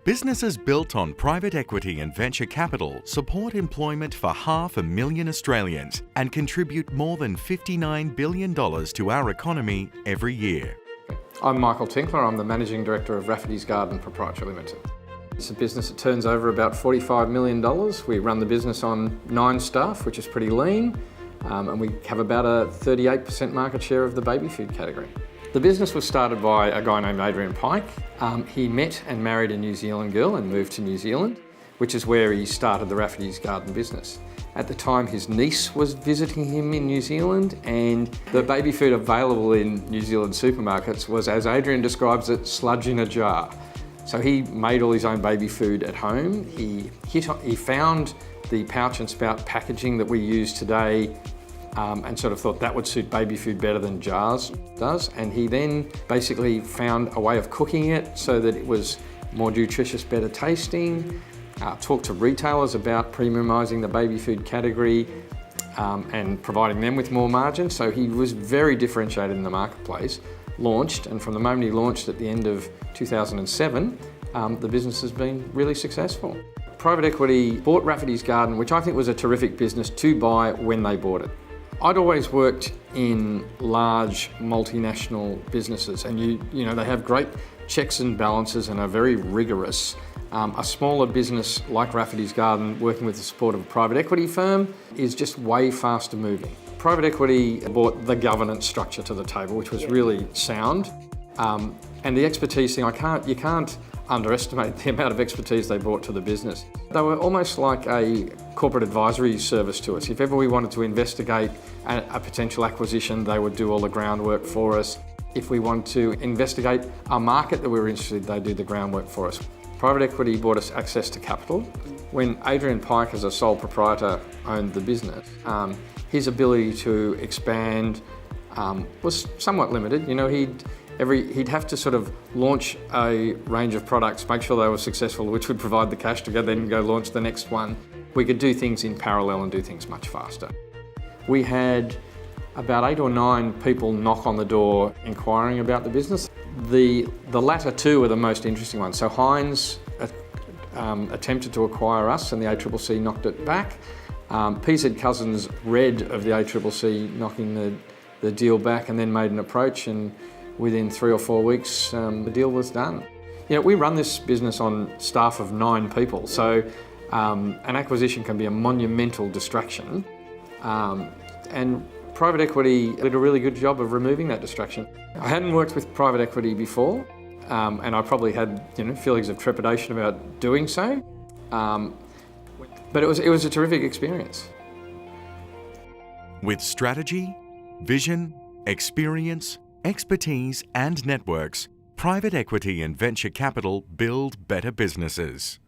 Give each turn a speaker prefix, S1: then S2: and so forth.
S1: Businesses built on private equity and venture capital support employment for 500,000 Australians and contribute more than $59 billion to our economy every year.
S2: I'm Michael Tinkler. I'm the Managing Director of Rafferty's Garden Proprietary Limited. It's a business that turns over about $45 million. We run the business on 9 staff, which is pretty lean, and we have about a 38% market share of the baby food category. The business was started by a guy named Adrian Pike. He met and married a New Zealand girl and moved to New Zealand, which is where he started the Rafferty's Garden business. At the time, his niece was visiting him in New Zealand, and the baby food available in New Zealand supermarkets was, as Adrian describes it, sludge in a jar. So he made all his own baby food at home. He found the pouch and spout packaging that we use today and sort of thought that would suit baby food better than jars does. And he then basically found a way of cooking it so that it was more nutritious, better tasting, talked to retailers about premiumising the baby food category and providing them with more margin. So he was very differentiated in the marketplace, launched, and from the moment he launched at the end of 2007, the business has been really successful. Private equity bought Rafferty's Garden, which I think was a terrific business to buy when they bought it. I'd always worked in large multinational businesses, and you know they have great checks and balances and are very rigorous. A smaller business like Rafferty's Garden, working with the support of a private equity firm, is just way faster moving. Private equity brought the governance structure to the table, which was really sound, and the expertise thing. You can't underestimate the amount of expertise they brought to the business. They were almost like a corporate advisory service to us. If ever we wanted to investigate a potential acquisition, they would do all the groundwork for us. If we wanted to investigate a market that we were interested in, they'd do the groundwork for us. Private equity brought us access to capital. When Adrian Pike, as a sole proprietor, owned the business, his ability to expand was somewhat limited. You know, he'd have to sort of launch a range of products, make sure they were successful, which would provide the cash to go then go launch the next one. We could do things in parallel and do things much faster. We had about 8 or 9 people knock on the door inquiring about the business. The latter two are the most interesting ones. So Heinz attempted to acquire us and the ACCC knocked it back. PZ Cussons read of the ACCC knocking the deal back and then made an approach, and within 3 or 4 weeks the deal was done. You know, we run this business on staff of 9 people, so an acquisition can be a monumental distraction, and private equity did a really good job of removing that distraction. I hadn't worked with private equity before, and I probably had feelings of trepidation about doing so, but it was a terrific experience.
S1: With strategy, vision, experience, expertise and networks, private equity and venture capital build better businesses.